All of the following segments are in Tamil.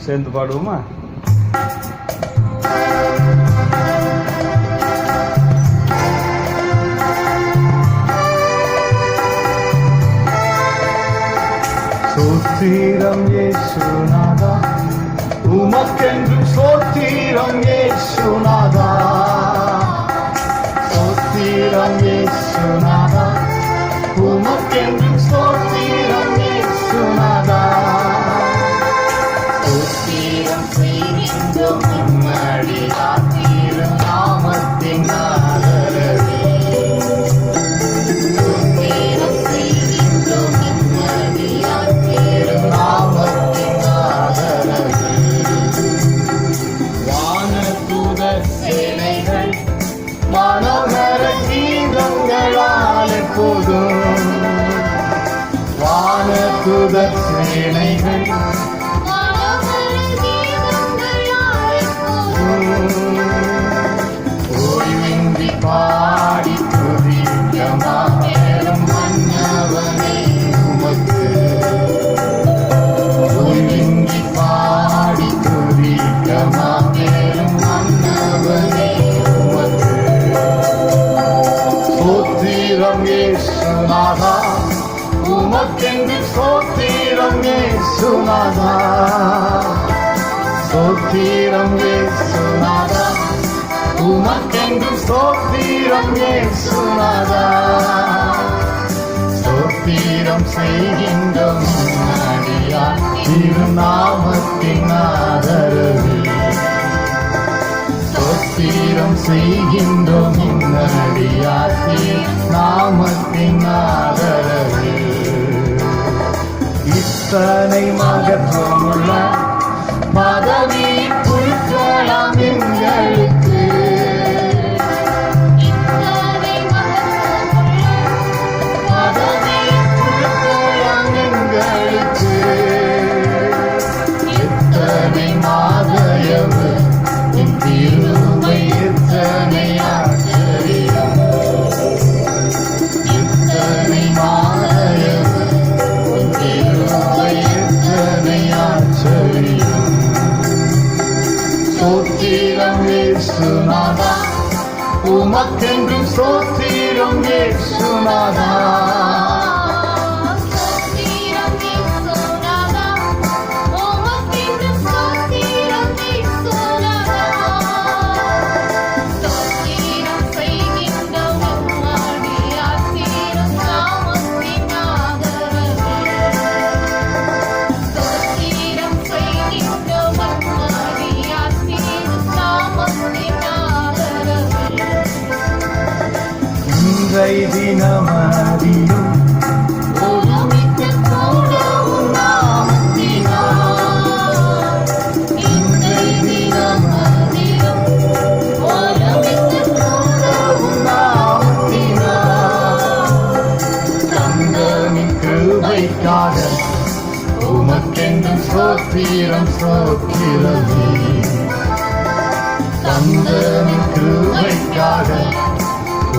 சேர்ந்து பாடுவோமா? சோத்திரம் இயேசுநாதா, உமக்கென்றும் சோத்திரம் இயேசுநாதா. சோத்திரம் இயேசுநாதா, உமக்கென்றும் சோத்திரம் இயேசுநாதா. சோத்திரம் செய்கின்றோம் உம்மடி ஆத்திரம் நாமத்தின் ஆதரவே. சோத்திரம் செய்கின்றோம் உம்மடி ஆத்திரம் நாமத்தின் ஆதரவே. வானதூத சேனைகள் மனோகர கீதங்களால் எப்போதும், வானதூத சேனைகள் ஓய்வின்றி பாடி துதிக்கமாறும் மன்னவனே உமக்கு. ஓய்வின்றி பாடி துதிக்கமாறும் மன்னவனே உமக்கு. சோத்திரம் இயேசுநாதா, உமக்கென்று சோத்திரம் இயேசுநாதா. சோத்திரம் இயேசுநாதா, உமக்கென்று சோத்திரம் இயேசுநாதா. சோத்திரம் செய்கின்றோம் அடியார் திருநாமத்தின் ஆதரவே. சோத்திரம் செய்கின்றோம் அடியார் திருநாமத்தின் ஆதரவே. இத்தனை மகத்துவமுள்ள பதவி புழுக்கலாம் எங்களுக்கு. பதவி புழுக்கலாம் எங்களுக்கு. எத்தனை மாதயவு என் திருவை, எத்தனை ஆச்சரியம். எத்தனை மாதயவு என் திருவை, எத்தனை ஆச்சரியம். சோத்திரம் இயேசுநாதா, உமக்கென்றும் சோத்திரம் இயேசுநாதா. இன்றை தினமதியும் ஒருமித்து கூடவும் நாமத்தினார். இன்றை தினமதியும் ஒருமித்து கூடவும் நாமத்தினார். தந்தனின் கிருபைக்காக உமக்கென்றும் சோத்திரம் சோத்திரமே. தந்தனின் கிருபைக்காக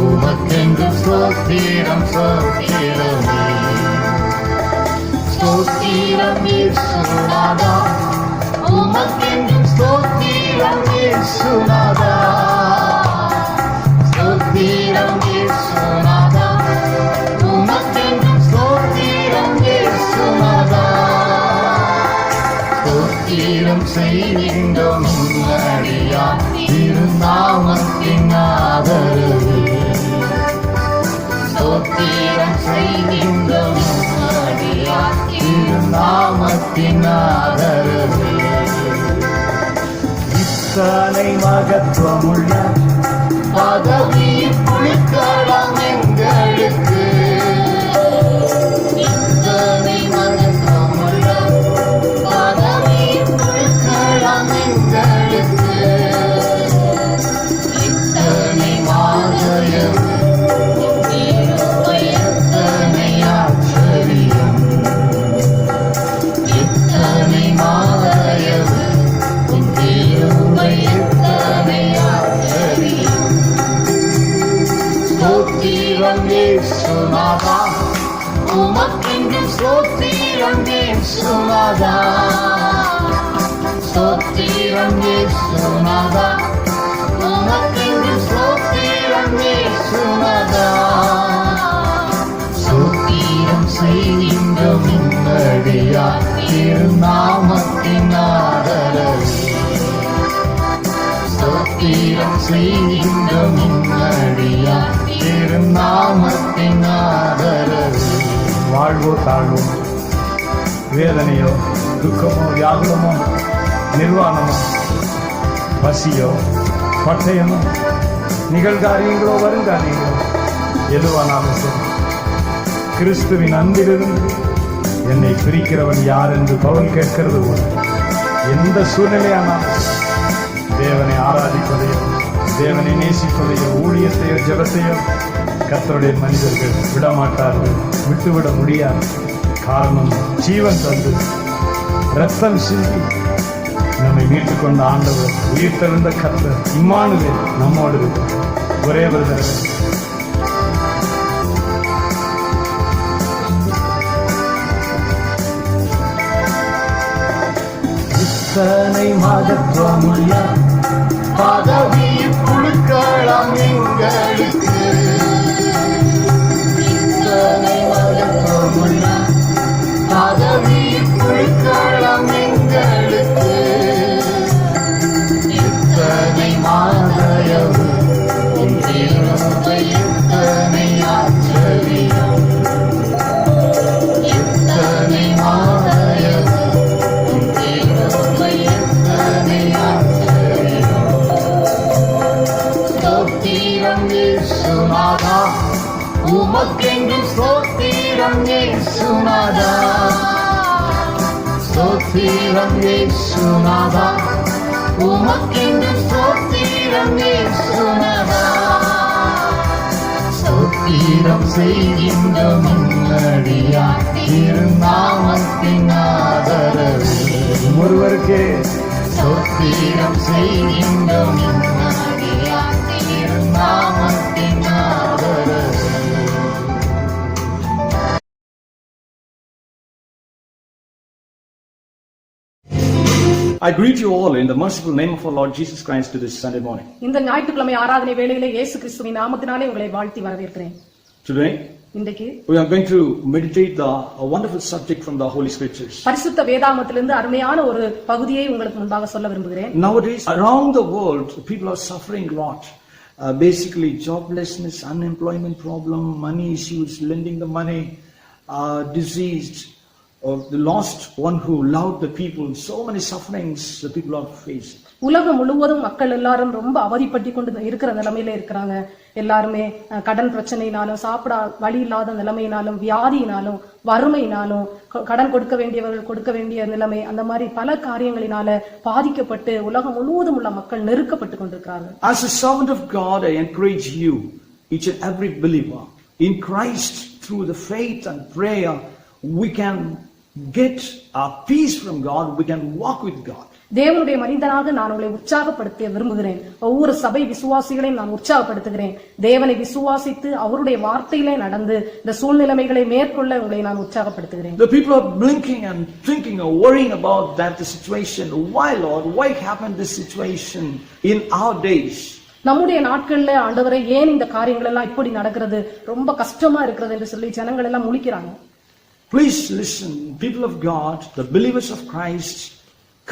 உமக்கென்றும் சோத்திரம் சோத்திரமே. சோத்திரம் இயேசுநாதா, உமக்கென்றும் சோத்திரம் இயேசுநாதா. சோத்திரம் இயேசுநாதா, உமக்கென்றும் சோத்திரம் இயேசுநாதா. சோத்திரம் செய்கின்றோம் அடியார் திருநாமத்தின் ஆதரவே. சோத்திரம் செய்கின்றோம் அடியார் திருநாமத்தின் ஆதரவே. இத்தனை மகத்துவமுள்ள பதவி புழுக்கலாம் எங்களுக்கு. இத்தனை மகத்துவமுள்ள பதவி புழுக்கலாம் எங்களுக்கு. இத்தனை மாதயம், எத்தனை ஆச்சரியம். இத்தனை மாதயம், எத்தனை ஆச்சரியம். சோத்திரம் இயேசுநாதா, உமக்கென்றும் சோத்திரம் இயேசுநாதா. ஸ்தோத்திரம் இயேசுநாதா உமக்கென்றும் ஸ்தோத்திரம் இயேசுநாதா ஸ்தோத்திரம் செய்கின்றோம் இன்னடியார் திருநாமத்தின் ஆதரவே ஸ்தோத்திரம் செய்கின்றோம் இன்னடியார் திருநாமத்தின் ஆதரவே வாழ்வோ தாழ்வோ வேதனையோ துக்கமோ வியாகுலமோ நிர்வாணமோ பசியோ பட்டயமோ நிகழ்காரியங்களோ வருங்காரியங்களோ எதுவானாலும் சரி கிறிஸ்துவின் அன்பிலிருந்து என்னை பிரிக்கிறவன் யார் என்று பவுல் கேட்கிறது போல எந்த சூழ்நிலையானாலும் தேவனை ஆராதிப்பதையோ தேவனை நேசிப்பதையோ ஊழியத்தையோ ஜெபத்தையோ கர்த்தருடைய மனிதர்கள் விடமாட்டார்கள், விட்டுவிட முடியாது. காரணம் ஜீவன் தந்து ரத்தம் சிந்தி நம்மை மீட்டுக் கொண்ட ஆண்டவர், உயிர் தெழுந்த கர்த்தர் இம்மானுவேல் நம்மோடு இருக்கிறார். ஒரே ஒரு தடவை இத்தனை மகத்துவமுள்ள பதவி புழுக்களம் எங்களுக்கு இத்தனை மகத்துவமுள்ள பதவி புழுக்களம் எங்களுக்கு இத்தனை மாதயவு இத்தனை ஆச்சரியம் இத்தனை மாதயவு இத்தனை ஆச்சரியம் ஸ்தோத்திரம் இயேசுநாதா உமக்கென்றும் ஸ்தோத்திரம் இயேசுநாதா ஸ்தோத்திரம் இயேசுநாதா உமக்கென்றும் ஸ்தோத்திரம் இயேசுநாதா ஸ்தோத்திரம் செய்கின்றோம் இன்னடியார் திருநாமத்தின் ஆதரவே ஒருவருக்கே ஸ்தோத்திரம் செய்கின்றோம் இன்னடியார் திருநாமத்தின் ஆதரவே. I greet you all in the merciful name of our Lord Jesus Christ to this Sunday morning. இந்த ஞாயிற்றுக்கிழமை ஆராதனை வேளையிலே இயேசு கிறிஸ்துவின் நாமத்தினாலே உங்களை வாழ்த்தி வரவேற்கிறேன். Today இன்றைக்கு we are going to meditate a wonderful subject from the Holy Scriptures. பரிசுத்த வேதாகமத்திலிருந்து அருமையான ஒரு பகுதியை உங்களுக்கு முன்பாக சொல்ல விரும்புகிறேன். Nowadays around the world people are suffering a lot. Basically joblessness, unemployment problem, money issues, lending the money, diseased, or the lost one who loved the people. So many sufferings the people are facing. உலகம் முழுவதும் மக்கள் எல்லாரும் ரொம்ப அவதிப்பட்டு கொண்டு இருக்கிற நிலைமையில இருக்கிறாங்க. எல்லாருமே கடன் பிரச்சனையினாலும், சாப்பிட வழி இல்லாத நிலைமையினாலும், வியாதியினாலும், வறுமையினாலும், கடன் கொடுக்க வேண்டியவர்கள் கொடுக்க வேண்டிய நிலைமை, அந்த மாதிரி பல காரியங்களினால பாதிக்கப்பட்டு உலகம் முழுவதும் உள்ள மக்கள் நெருக்கப்பட்டு கொண்டிருக்கிறார்கள். As a servant of God, I encourage you, each and every believer in Christ, through the faith and prayer, we can get our peace from God, we can walk with God. தேவனுடைய மனிதனாக நான் உங்களை உற்சாகப்படுத்த விரும்புகிறேன். ஒவ்வொரு சபை விசுவாசிகளையும் நான் உற்சாகப்படுத்துகிறேன். தேவனை விசுவாசித்து அவருடைய வார்த்தையிலே நடந்து இந்த சூழ்நிலைமைகளை மேற்கொள்ள உங்களை நான் உற்சாகப்படுத்துகிறேன். The people are blinking and thinking or worrying about that the situation. Why, Lord? Why happened this situation in our days? நம்முடைய நாட்கள்ல ஆண்டவரே ஏன் இந்த காரியங்கள் எல்லாம் இப்படி நடக்கிறது, ரொம்ப கஷ்டமா இருக்கிறது என்று சொல்லி ஜனங்கள் எல்லாம் முழிக்கிறாங்க. Please listen, people of God, the believers of Christ,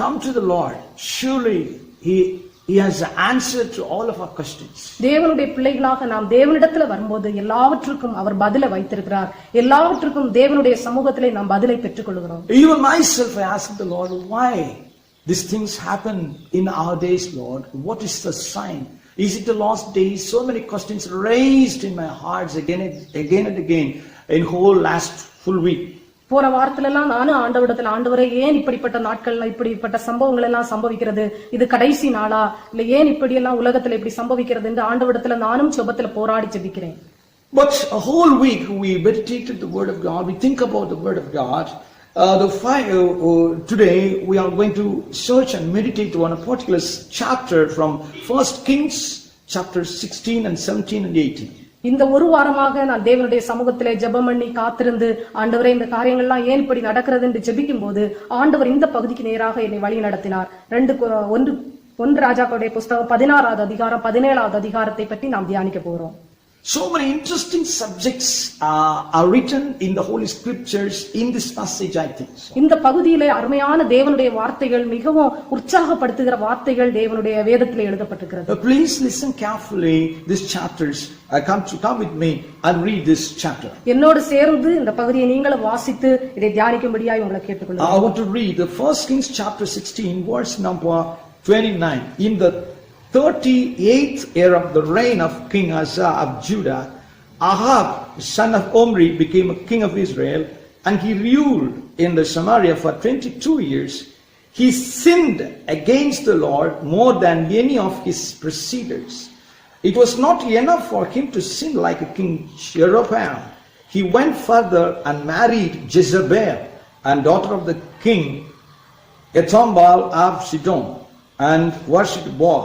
come to the Lord. Surely He has an answer to all of our questions. தேவனுடைய பிள்ளைகளாக நாம் தேவனிடத்துல வரும்போது எல்லாவற்றுக்கும் அவர் பதிலை வைத்திருக்கிறார். எல்லாவற்றுக்கும் தேவனுடைய சமூகத்திலே நாம் பதிலை பெற்றுக் கொள்கிறோம். Even myself, I asked the Lord, why these things happen in our days, Lord? What is the sign? Is it the last days? So many questions raised in my heart again and again in whole last full week. போற வாரத்துல எல்லாம் நானும் ஆண்டவரிடத்துல, ஆண்டவரே ஏன் இப்படிப்பட்ட நாட்கள்ல இப்படிப்பட்ட சம்பவங்கள் எல்லாம் சம்பவிக்கிறது, இது கடைசி நாளா, இல்ல ஏன் இப்படி எல்லாம் உலகத்துல இப்படி சம்பவிக்கிறது என்று ஆண்டவரிடத்துல நானும் ஜெபத்துல போராடி ஜெபிக்கிறேன். But a whole week we meditated the word of God, we think about the word of God. Today we are going to search and meditate on a particular chapter from 1 Kings chapter 16 and 17 and 18. இந்த ஒரு வாரமாக நான் தேவனுடைய சமூகத்திலே ஜெபம் பண்ணி காத்திருந்து, ஆண்டவரே இந்த காரியங்கள்லாம் ஏன் இப்படி நடக்கிறது என்று ஜெபிக்கும் போது ஆண்டவர் இந்த பகுதிக்கு நேராக என்னை வழி நடத்தினார். 1 ராஜாக்களுடைய புஸ்தகம் 16வது அதிகாரம் 17வது அதிகாரத்தை பற்றி நாம் தியானிக்க போறோம். So many interesting subjects are written in the Holy Scriptures in this passage, I think. இந்த பகுதியிலே அருமையான தேவனுடைய வார்த்தைகள், மிகவும் உற்சாகப்படுத்துகிற வார்த்தைகள் தேவனுடைய வேதத்திலே எழுதப்பட்டிருக்கிறது. Please listen carefully these chapters. Come with me and read this chapter. என்னோடு சேர்ந்து இந்த பகுதியை நீங்களும் வாசித்து இதை தியானிக்கும்படியாய் உங்களை கேட்டுக்கொள்கிறேன். I want to read the 1 Kings chapter 16 verse number 29. In the 38th year of the reign of King Asa of Judah, Ahab, son of Omri, became a king of Israel, and he ruled in the Samaria for 22 years. He sinned against the Lord more than any of his preceders. It was not enough for him to sin like a king Jeroboam. He went further and married Jezebel, and daughter of the king Ethambal of Sidon, and worshipped Baal.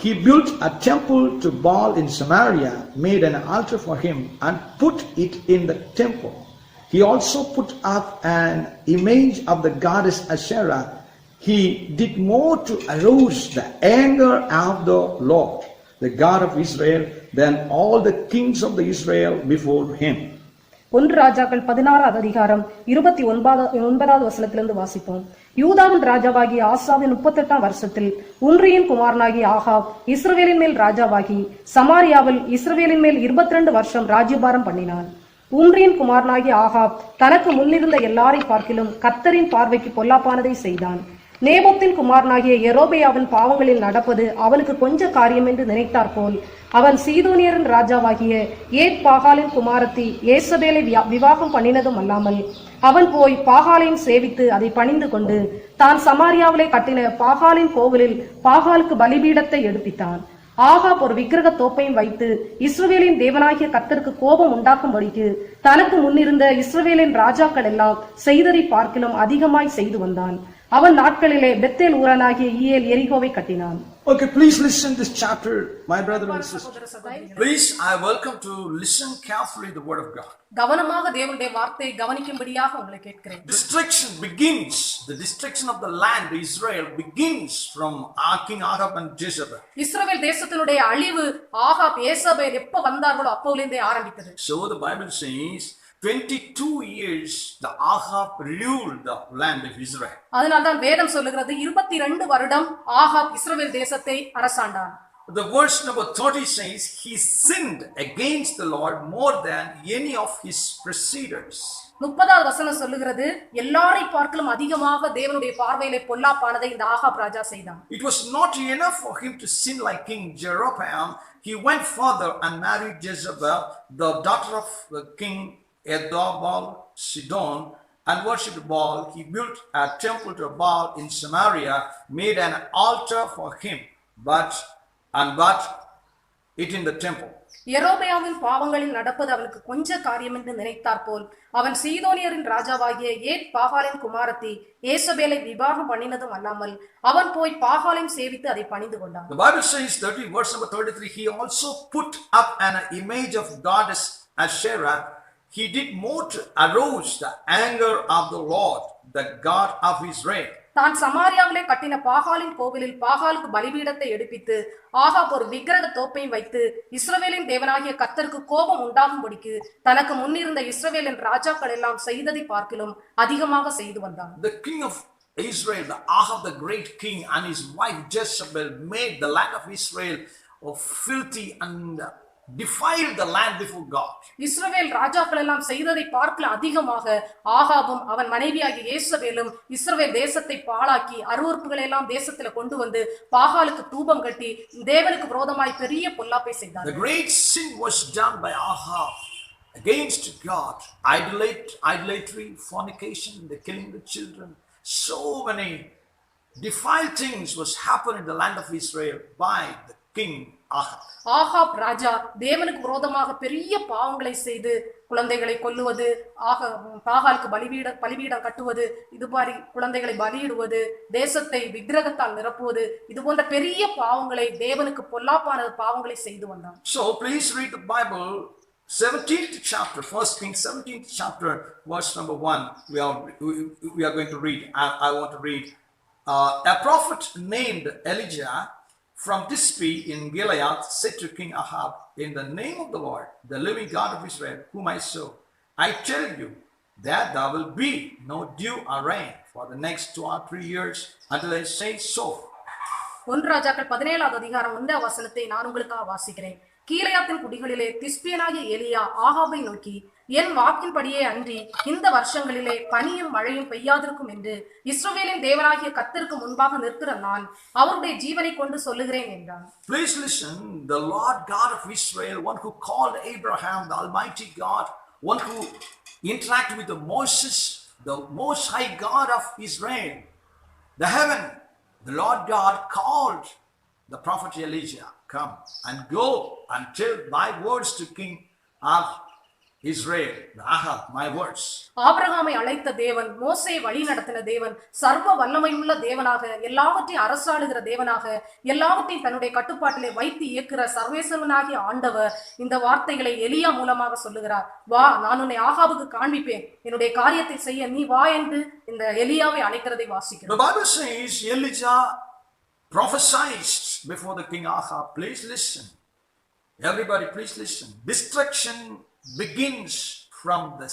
He built a temple to Baal in Samaria, made an altar for him, and put it in the temple. He also put up an image of the goddess Asherah. He did more to arouse the anger of the Lord, the God of Israel, than all the kings of the Israel before him. 1 ராஜாக்கள் 16வது அதிகாரம் 29வது வசனத்திலிருந்து வாசிப்போம். யூதாவின் ராஜாவாகிய ஆசாவின் 38ஆம் வருஷத்தில் உம்ரியின் குமாரனாகிய ஆகாப் இஸ்ரவேலின் மேல் ராஜாவாகி சமாரியாவில் இஸ்ரவேலின் மேல் 22 வருஷம் ராஜ்யபாரம் பண்ணினான். உம்ரியின் குமாரனாகிய ஆகாப் தனக்கு முன்னிருந்த எல்லாரை பார்க்கிலும் கர்த்தரின் பார்வைக்கு பொல்லாப்பானதை செய்தான். நேபோத்தின் குமாரனாகிய யெரொபெயாவின் பாவங்களில் நடப்பது அவனுக்கு கொஞ்ச காரியம் என்று நினைத்தாற்போல் அவன் சீதோனியரின் ராஜாவாகிய ஏத் பாகாலின் குமாரத்தி ஏசபேலை விவாகம் பண்ணினதும் அல்லாமல் அவன் போய் பாகாலையும் சேவித்து அதை பணிந்து கொண்டு தான் சமாரியாவிலே கட்டின பாகாலின் கோவிலில் பாகாலுக்கு பலிபீடத்தை எடுப்பித்தான். ஆகாப் ஒரு விக்கிரக தோப்பையும் வைத்து இஸ்ரவேலின் தேவனாகிய கர்த்தருக்கு கோபம் உண்டாக்கும்படிக்கு தனக்கு முன்னிருந்த இஸ்ரவேலின் ராஜாக்கள் எல்லாம் செய்ததை பார்க்கிலும் அதிகமாய் செய்து வந்தான். அவன் நாட்களிலே பெத்தேல் ஊரானாகிய ஈயேல் எரிகோவை கட்டினான். Okay, please listen this chapter, my brother and sister. Please, I welcome to listen carefully the word of God. கவனமாக தேவனுடைய வார்த்தையை கவனிக்கும்படியாக உங்களை கேட்கிறேன். Destruction begins. The destruction of the land, Israel, begins from King Ahab and Jezebel. இஸ்ரவேல் தேசத்தினுடைய அழிவு ஆகாப் ஏசபேல் எப்ப வந்தார்களோ அப்போலிருந்தே ஆரம்பித்தது. So the Bible says 22 years the Ahab ruled the land of Israel. அதனால்தான் வேதம் சொல்லுகிறது 22 வருடம் ஆகாப் இஸ்ரவேல் தேசத்தை அரசாண்டான். The verse number 30 says he sinned against the Lord more than any of his preceders. 30வது வசனம் சொல்லுகிறது எல்லாரை பார்க்கலும் அதிகமாக தேவனுடைய பார்வையிலே பொல்லாப்பானதை இந்த ஆகாப் ராஜா செய்தான். It was not enough for him to sin like King Jeroboam. He went further and married Jezebel, the daughter of the king Ethambal Sidon, and worshipped Baal. He built a temple to Baal in Samaria, made an altar for him, but it in the temple. யெரொபெயாமின் பாவங்களில் நடப்பது அவனுக்கு கொஞ்ச காரியம் என்று நினைத்தார் போல் அவன் சீதோனியரின் ராஜாவாகிய ஏத் பாகாலின் குமாரத்தி ஏசபேலை விவாகம் பண்ணினதும் அல்லாமல் அவன் போய் பாகாலையும் சேவித்து அதை பணிந்து கொண்டான். The Bible says 30 verse number 33, he also put up an image of goddess Asherah. He did more to arouse the anger of the Lord, the God of Israel. தான் சமாரியாவிலே கட்டின பாகாலின் கோவிலில் பாகாலுக்கு பலிபீடத்தை எடுப்பித்து ஆகாப் ஒரு விக்கிரக தோப்பையும் வைத்து இஸ்ரவேலின் தேவனாகிய கர்த்தருக்கு கோபம் உண்டாகும்படிக்கு தனக்கு முன்னிருந்த இஸ்ரவேலின் ராஜாக்கள் எல்லாம் செய்ததை பார்க்கிலும் அதிகமாக செய்து வந்தான். The king of Israel, the Ahab, the great king, and his wife Jezebel made the land of Israel filthy and defiled the land before God. இஸ்ரவேல் ராஜாக்கள் எல்லாம் செய்ததை பார்க்கல அதிகமாக ஆகாபும் அவன் மனைவியாகிய ஏசபேலும் இஸ்ரவேல் தேசத்தை பாழாக்கி அருவருப்புகளை எல்லாம் தேசத்துல கொண்டு வந்து பாகாலுக்கு தூபம் கட்டி தேவனுக்கு விரோதமாய் பெரிய பொல்லாப்பை செய்தார். The great sin was done by Ahab against God. Idolatry, fornication, the killing the children. So many defiled things was happening in the land of Israel by the king Ahab. Ahab ராஜா தேவனுக்கு விரோதமாக பெரிய பாவங்களை செய்து குழந்தைகளை கொல்லுவது, பாகாலுக்கு பலிபீடம் கட்டுவது, இது மாதிரி குழந்தைகளை பலியிடுவது, தேசத்தை விக்கிரகத்தால் நிரப்புவது, இது போன்ற பெரிய பாவங்களை, தேவனுக்கு பொல்லாப்பான பாவங்களை செய்து வந்தான். So please read the Bible, 17th chapter, 1 Kings 17th chapter, verse number 1. We are going to read. I want to read. A prophet named Elijah from Tisbe in Gilead said to King Ahab, in the name of the Lord, the living God of Israel, whom I serve, I tell you that there will be no dew or rain for the next 2 or 3 years until I say so. 1 ராஜாக்கள் 17வது அதிகாரம் 1 வசனத்தை நான் உங்களுக்காக வாசிக்கிறேன். கீலேயாத்தின் குடிகளிலே திஸ்பியனாகிய எலியா ஆகாபை நோக்கி, என் வாக்கின்படியே அன்றி இந்த வருஷங்களிலே பனியும் மழையும் பெய்யாதிருக்கும் என்று இஸ்ரவேலின் தேவனாகிய கர்த்தருக்கு முன்பாக நிற்கிற நான் அவருடைய ஜீவனை கொண்டு சொல்லுகிறேன் என்றான். Please listen. The Lord God of Israel, one who called Abraham, the Almighty God, one who interacted with the Moses, the Most High God of Israel, the heaven, the Lord God called the prophet Elijah, come and go and tell my words to King of Israel, Ahab, my words. ஆபிரகாமை அழைத்த தேவன், மோசேயை வழி நடத்தின தேவன், சர்வ வல்லமையுள்ள தேவனாக, எல்லாவற்றையும் அரசாளுகிற தேவனாக, எல்லாவற்றையும் தன்னுடைய கட்டுப்பாட்டிலே வைத்து இயக்குகிற சர்வேஸ்வரனாகிய ஆண்டவர் இந்த வார்த்தைகளை எலியா மூலமாக சொல்லுகிறார். வா, நான் உன்னை ஆகாபுக்கு காண்பிப்பேன், என்னுடைய காரியத்தை செய்ய நீ வா என்று இந்த எலியாவை அழைக்கிறதை வாசிக்கிறோம். The Bible says Elijah prophesied before the king Ahab. Please listen. Everybody, please listen. Destruction begins from the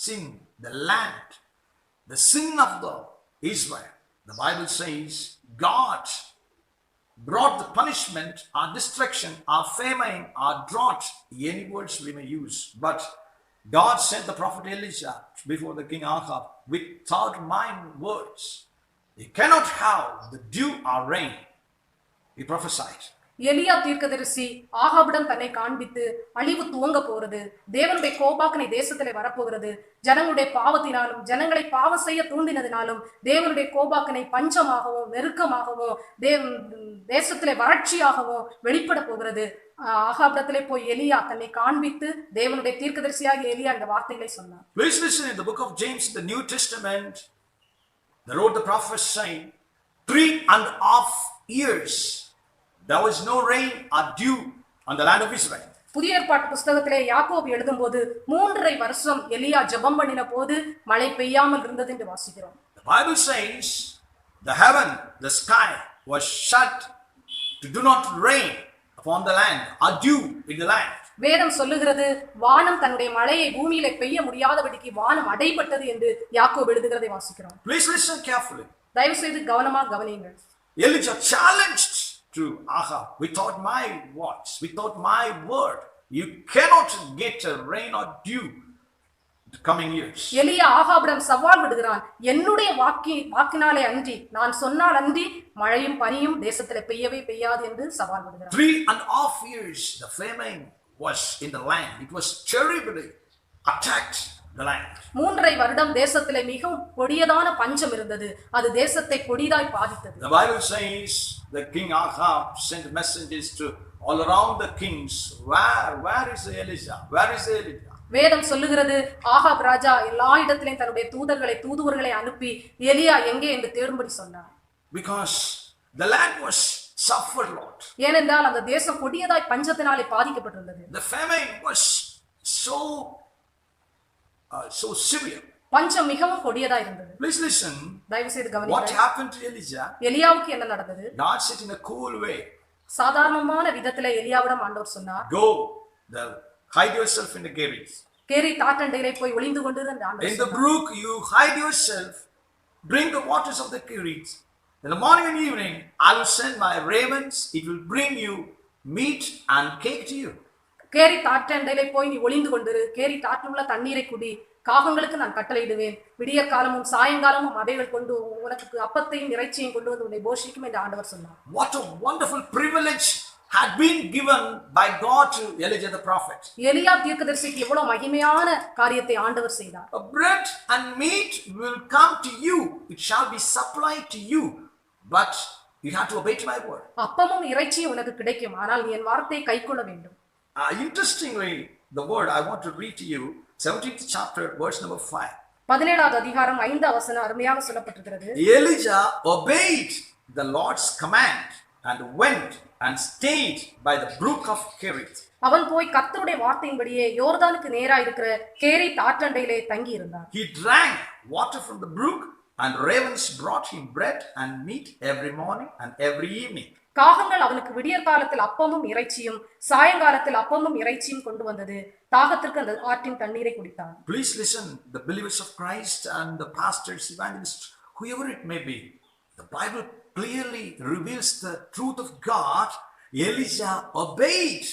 sin, the land, the sin of the Israel. The Bible says God brought the punishment or destruction or famine or drought, any words we may use. But God sent the prophet Elijah before the king Ahab without mind words. He cannot have the dew or rain. He prophesied. எலியா தீர்க்கதரிசி ஆகாபிடம் தன்னை காண்பித்து, அழிவு துவங்க போகிறது, தேவனுடைய கோபாக்கனை தேசத்திலே வரப்போகிறது, ஜனங்களுடைய பாவத்தினாலும் ஜனங்களை பாவம் செய்ய தூண்டினதினாலும் தேவனுடைய கோபாக்கனை பஞ்சமாகவும் நெருக்கமாகவும் தேசத்திலே வறட்சியாகவும் வெளிப்பட போகிறது. ஆகாபிடத்திலே போய் எலியா தன்னை காண்பித்து தேவனுடைய தீர்க்கதரிசியாக எலியா இந்த வார்த்தைகளை சொன்னார். Please listen. In the book of James in the New Testament, the wrote the prophet saying, 3.5 years there was no rain or dew on the land of Israel. புதிய ஏற்பாட்டு புஸ்தகத்திலே யாக்கோபு எழுதும்போது 3.5 வருஷம் எலியா ஜெபம் பண்ணின போது மழை பெய்யாமல் இருந்தது என்று வாசிக்கிறோம். The Bible says the heaven, the sky was shut to do not rain upon the land or dew in the land. வேதம் சொல்லுகிறது, வானம் தன்னுடைய மழையை பூமியிலே பெய்ய முடியாதபடிக்கு வானம் அடைபட்டது என்று யாக்கோபு எழுதுகிறதை வாசிக்கிறோம். Please listen carefully. தயவு செய்து கவனமாக கவனியுங்கள். Elijah challenged to Ahab, without my words, without my word, you cannot get a rain or dew the coming years. எலியா ஆகாபிடம் சவால் விடுகிறான், என்னுடைய வாக்கினாலே அன்றி, நான் சொன்னால் அன்றி மழையும் பனியும் தேசத்திலே பெய்யவே பெய்யாது என்று சவால் விடுகிறான். 3.5 years the famine was in the land. It was terribly attacked the land. 3.5 வருடம் தேசத்திலே மிகவும் கொடியதான பஞ்சம் இருந்தது, அது தேசத்தை கொடிதாய் பாதித்தது. The Bible says the king Ahab sent messengers to all around the kings. Where is Elijah? Where is Elijah? வேதம் சொல்லுகிறது, ஆகாப் ராஜா எல்லா இடத்திலும் தன்னுடைய தூதுவர்களை அனுப்பி எலியா எங்கே என்று தேடும்படி சொன்னார். Because the land was suffered lot. ஏனென்றால் அந்த தேசம் கொடியதாய் பஞ்சத்தினாலே பாதிக்கப்பட்டிருந்தது. The famine was so severe. பஞ்சம் மிகவும் கொடியதாய் இருந்தது. Please listen. தயவு செய்து What கவனியுங்கள். happened to Elijah? எலியாவுக்கு என்ன நடந்தது? God said in a cool way, சாதாரணமான விதத்திலே எலியாவிடம் ஆண்டவர் சொன்னார், go, hide yourself in the caves. கேரி தாற்றண்டையிலே போய் ஒளிந்து கொண்டு என்று ஆண்டவர் In the சொன்னார். brook you hide yourself, drink the waters of the Kerit. In the morning and evening I will send my ravens, it will bring you meat and cake to you. கேரி தாற்றண்டையிலே போய் நீ ஒளிந்து கொண்டிரு, கேரி தாற்றுள்ள தண்ணீரை குடி, காகங்களுக்கு நான் கட்டளையிடுவேன், விடிய காலமும் சாயங்காலமும் அவைகள் கொண்டு உனக்கு அப்பத்தையும் இறைச்சியையும் கொண்டு வந்து உன்னை போஷிக்கும் என்று ஆண்டவர் சொன்னார். What a wonderful privilege had been given by God to Elijah the prophet. எலியா தீர்க்கதரிசிக்கு எவ்வளவு மகிமையான காரியத்தை ஆண்டவர் செய்தார். A bread and meat will come to you, it shall be supplied to you, but You have to obey to my word. அப்பமும் இறைச்சியும் உனக்கு கிடைக்கும், ஆனால் நீ என் வார்த்தையை கைக்கொள்ள வேண்டும். Interestingly, the word I want to read to you, 17th chapter, verse number 5. 17வது அதிகாரம் 5வது வசனம் அருமையாக சொல்லப்பட்டிருக்கிறது. Elijah obeyed the Lord's command and went and stayed by the brook of Kerith. அவன் போய் கர்த்தருடைய வார்த்தையின்படியே யோர்தானுக்கு நேரா இருக்கிற கேரித் ஆற்றண்டையிலே தங்கி இருந்தான். He drank water from the brook, and ravens brought him bread and meat every morning and every evening. காகங்கள் அவனுக்கு விடியற் காலத்தில் அப்பமும் இறைச்சியும் சாயங்காலத்தில் அப்பமும் இறைச்சியும் கொண்டு வந்தது. தாகத்திற்கு அந்த ஆற்றின் தண்ணீரை குடித்தான். Please listen, the believers of Christ and the pastors, evangelists, whoever it may be. The Bible clearly reveals the truth of God. Elijah obeyed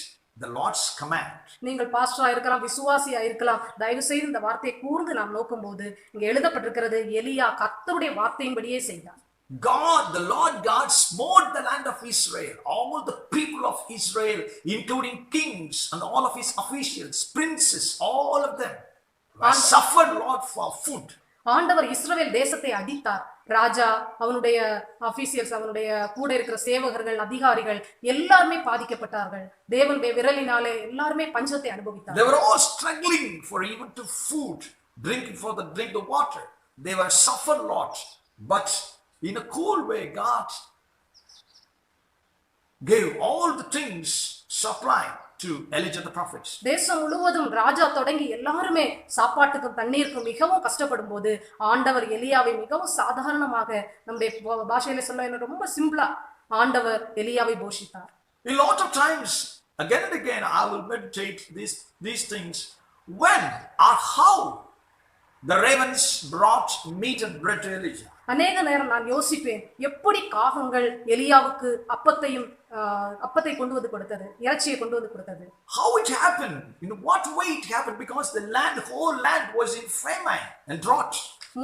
the Lord's command. நீங்கள் பாஸ்டரா இருக்கலாம், விசுவாசியா இருக்கலாம், தயவு செய்து இந்த வார்த்தையை கூர்ந்து நாம் நோக்கும்போது இங்க எழுதப்பட்டிருக்கிறது, எலியா கர்த்தருடைய வார்த்தையின்படியே செய்தான். God, the Lord God, smote the land of Israel. All the people of Israel, including kings and all of his officials, princes, all of them suffered Lord for food. ஆண்டவர் இஸ்ரவேல் தேசத்தை அடித்தார். ராஜா, அவனுடைய ஆபீசியல்ஸ், அவனுடைய கூட இருக்கிற சேவகர்கள், அதிகாரிகள் எல்லாருமே பாதிக்கப்பட்டார்கள். தேவனுடைய விரலினாலே எல்லாருமே பஞ்சத்தை அனுபவித்தார்கள். They were all struggling for even to food, drinking for the drink the water. They were suffered Lord, but in a cool way God gave all the things supplied to Elijah the prophet. தேசம் முழுவதும் ராஜா தொடங்கி எல்லாருமே சாப்பாட்டுக்கும் தண்ணீருக்கும் மிகவும் கஷ்டப்படும் போது ஆண்டவர் எலியாவை மிகவும் சாதாரணமாக, நம்முடைய பாஷையில சொல்ல ரொம்ப சிம்பிளா, ஆண்டவர் எலியாவை போஷித்தார். A lot of times, again and again, I will meditate these things. When or how the ravens brought meat and bread to Elijah. அநேக நேரம் நான் யோசிப்பேன், எப்படி காகங்கள் எலியாவுக்கு அப்பத்தை கொண்டு வந்து கொடுத்தது, இறைச்சியை கொண்டு வந்து கொடுத்தது. How it happened? In what way it happened? Because the whole land was in famine and drought.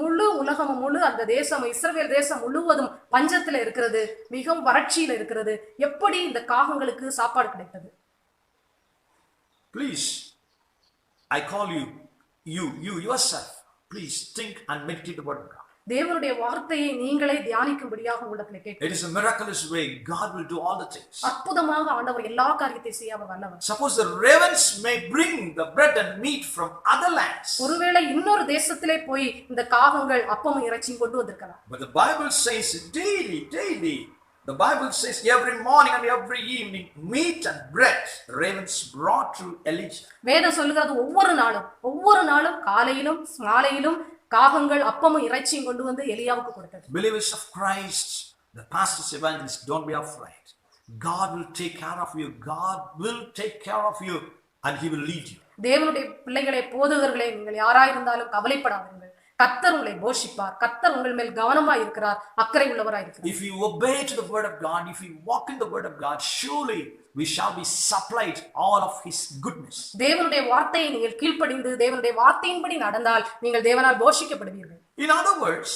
முழு உலகம், முழு அந்த தேசம், இஸ்ரவேல் தேசம் முழுவதும் பஞ்சத்துல இருக்கிறது, மிகவும் வறட்சியில இருக்கிறது. எப்படி இந்த காகங்களுக்கு சாப்பாடு கிடைத்தது? Please, I call you yourself. Please think and meditate the word of God. தேவனுடைய வார்த்தையை நீங்களே தியானிக்கும்படியாக உள்ளத்திலே கேட்கிறேன். It is a miraculous way. God will do all the things. அற்புதமாக ஆண்டவர் எல்லா காரியத்தையும் செய்ய அவர் வல்லவர். Suppose the ravens may bring the bread and meat from other lands. ஒருவேளை இன்னொரு தேசத்திலே போய் இந்த காகங்கள் அப்பமும் இறைச்சியும் கொண்டு வந்திருக்கலாம். But the Bible says daily, the Bible says every morning and every evening, meat and bread ravens brought to Elijah. வேதம் சொல்லுகிறது ஒவ்வொரு நாளும் காலையிலும் மாலையிலும் காகங்கள் அப்பமும் இறைச்சியும் கொண்டு வந்து எலியாவுக்கு கொடுத்தது. Believers of Christ, the pastors, evangelists, don't be afraid. God will take care of you. God will take care of you and he will lead you. தேவனுடைய பிள்ளைகளே, போதகர்களே, நீங்கள் யாராயிருந்தாலும் கவலைப்படாதீர்கள். கர்த்தர் உங்களை போஷிப்பார். கர்த்தர் உங்கள் மேல் கவனமாய் இருக்கிறார், அக்கறை உள்ளவராய் இருக்கிறார். If you obey to the word of God, if you walk in the word of God, surely we shall be supplied all of his goodness. தேவனுடைய வார்த்தையை நீங்கள் கீழ்ப்படிந்து தேவனுடைய வார்த்தையின்படி நடந்தால் நீங்கள் தேவனால் போஷிக்கப்படுவீர்கள். In other words,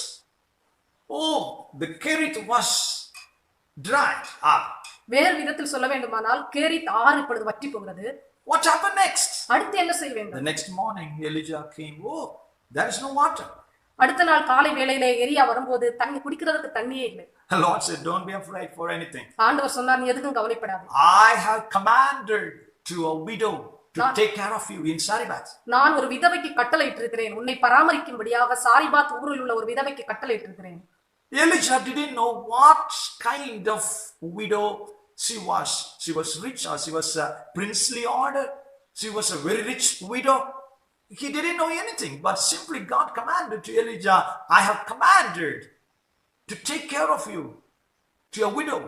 the Kerith was dried up. வேறு விதத்தில் சொல்ல வேண்டுமானால் கேரித் ஆறு இப்பொழுது வற்றி போகிறது. What happened next? அடுத்து என்ன செய்ய வேண்டும்? The next morning Elijah came. There is no water. அடுத்த நாள் காலை வேளையிலே எலியா வரும்போது தண்ணி குடிக்கிறதுக்கு தண்ணியே இல்லை. The Lord said, don't be afraid for anything. ஆண்டவர் சொன்னார், நீ எதுக்கும் கவலைப்படாதே. I have commanded to a widow to take care of you in Sariphat. நான் ஒரு விதவைக்கு கட்டளையிட்டிருக்கிறேன், உன்னை பராமரிக்கும்படியாக சாரிபாத் ஊரில் உள்ள ஒரு விதவைக்கு கட்டளையிட்டிருக்கிறேன். Elijah didn't know what kind of widow she was. She was rich or she was a princely order. She was a very rich widow. He didn't know anything, but simply God commanded to Elijah, I have commanded to take care of you, to a widow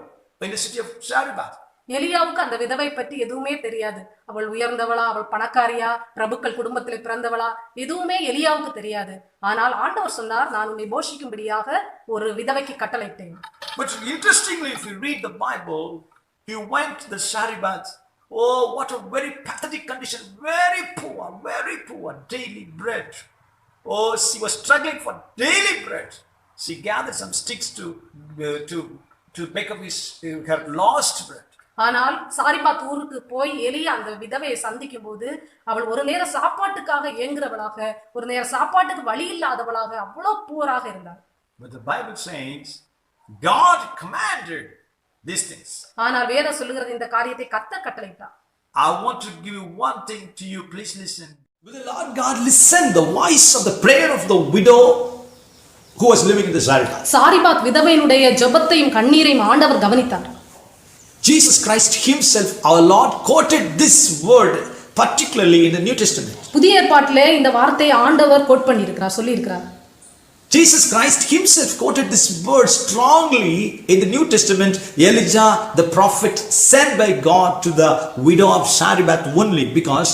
in the city of Sariphat. எலியாவுக்கு அந்த விதவை பற்றி எதுவுமே தெரியாது. அவள் உயர்ந்தவளா, அவள் பணக்காரியா, பிரபுக்கள் குடும்பத்திலே பிறந்தவளா, எதுவுமே எலியாவுக்கு தெரியாது. ஆனால் ஆண்டவர் சொன்னார், நான் உன்னை போஷிக்கும்படியாக ஒரு விதவைக்கு கட்டளையிட்டேன். But interestingly, if you read the Bible, he went to the Sariphat. What a very pathetic condition, very poor, daily bread. She was struggling for daily bread. She gathered some sticks to make up her lost bread. ஆனால் சாரிபாத் ஊருக்கு போய் எலியா அந்த விதவையை சந்திக்கும் போது அவள் ஒரு நேர சாப்பாட்டுக்காக ஏங்குறவளாக, ஒரு நேர சாப்பாட்டுக்கு வழி இல்லாதவளாக, அவ்வளவு பூராக இருந்தாள். But the Bible says God commanded these things. ஆனால் வேதம் சொல்லுகிறது இந்த காரியத்தை கர்த்தர் கட்டளையிட்டார். I want to give you one thing to you. Please listen. Will the Lord God listen the voice of the prayer of the widow who was living in the Zarephath? சாரிபாத் விதவையினுடைய ஜெபத்தையும் கண்ணீரையும் ஆண்டவர் கவனித்தார். Jesus Christ himself, our Lord, quoted this word particularly in the New Testament. புதிய ஏற்பாட்டிலே இந்த வார்த்தையை ஆண்டவர் கோட் பண்ணியிருக்கிறார், சொல்லி இருக்கிறார். Jesus Christ himself quoted this word strongly in the New Testament. Elijah the prophet sent by God to the widow of Zarephath only because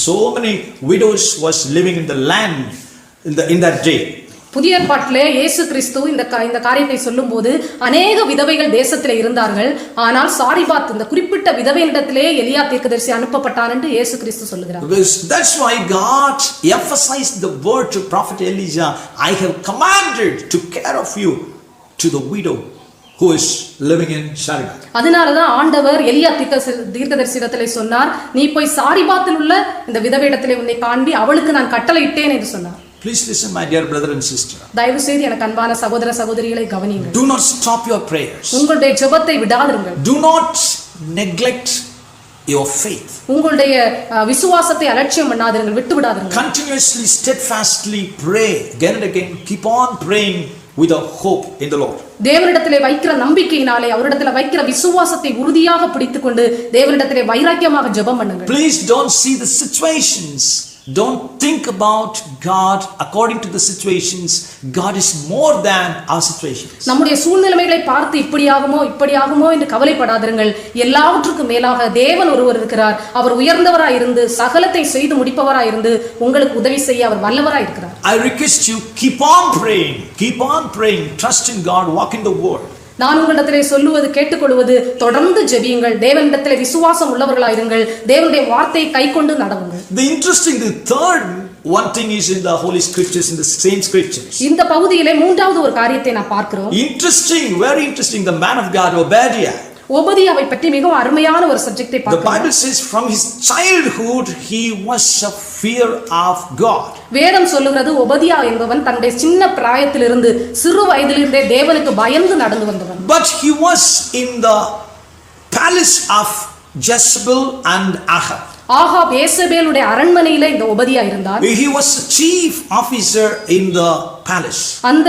so many widows was living in the land in that day. புதிய ஏற்பாட்டிலே இயேசு கிறிஸ்து இந்த காரியத்தை சொல்லும்போது அநேக விதவைகள் தேசத்திலே இருந்தார்கள். ஆனால் சாரிபாத் இந்த குறிப்பிட்ட விதவையிடத்திலே எலியா தீர்க்கதரிசி அனுப்பப்பட்டான் என்று இயேசு கிறிஸ்து சொல்லுகிறார். That's why God emphasized the word to prophet Elijah, I have commanded to care of you to the widow who is living in Zarephath. அதனாலதான் ஆண்டவர் எலியா தீர்க்கதரிசியிடத்திலே சொன்னார், நீ போய் சாரிபாத்தில் உள்ள இந்த விதவையிடத்திலே உன்னை காண்பி அவளுக்கு நான் கட்டளையிட்டேன் என்று சொன்னார். Please listen, my dear brother and sister. தயவு செய்து எனக்கு அன்பான சகோதர சகோதரிகளை கவனியுங்கள். Do not stop your prayers. உங்களுடைய ஜெபத்தை விடாதிருங்கள். Do not neglect your faith. உங்களுடைய விசுவாசத்தை அலட்சியம் பண்ணாதீர்கள், விட்டு விடாதீர்கள். Continuously, steadfastly pray again and again. Keep on praying with a hope in the Lord. தேவனிடத்திலே வைக்கிற நம்பிக்கையினாலே, அவரிடத்திலே வைக்கிற விசுவாசத்தை உறுதியாக பிடித்துக்கொண்டு தேவனிடத்திலே வைராக்கியமாக ஜெபம் பண்ணுங்கள். Please don't see the situations. Don't think about God according to the situations. God is more than our situations. நம்முடைய சூழ்நிலைகளை பார்த்து இப்படியாகுமோ என்று கவலைப்படாதீர்கள். எல்லாவற்றுக்கும் மேலாக தேவன் ஒருவர் இருக்கிறார். அவர் உயர்ந்தவராய் இருந்து சகலத்தை செய்து முடிப்பவராய் இருந்து உங்களுக்கு உதவி செய்ய அவர் வல்லவராய் இருக்கிறார். I request you, keep on praying, trust in God, walk in the word. நான் உங்களிடத்திலே சொல்லுவது கேட்டுக்கொள்வது, தொடர்ந்து ஜெபியுங்கள், தேவனிடத்திலே விசுவாசம் உள்ளவர்களாயிருங்கள், தேவனுடைய வார்த்தையை கைக்கொண்டு நடவுங்கள். The third one thing is in the Holy Scriptures, in the same Scriptures. இந்த பகுதியிலே மூன்றாவது ஒரு காரியத்தை நான் பார்க்கிறோம். Very interesting, the man of God Obadiah. ஒபதியாவை பற்றி மிகவும் அருமையான ஒரு சப்ஜெக்டை பார்க்கிறோம். The Bible says from his childhood he was a fear of God. வேதம் சொல்லுகிறது ஒபதியா என்பவன் தன்னுடைய சின்ன பிராயத்திலிருந்து சிறு வயதிலிருந்தே தேவனுக்கு பயந்து நடந்து வந்தவன். But he was in the palace of Jezebel and Ahab. Ahab ஏசபேலுடைய அரண்மனையிலே இந்த ஒபதியா இருந்தார். He was a chief officer in the palace. அந்த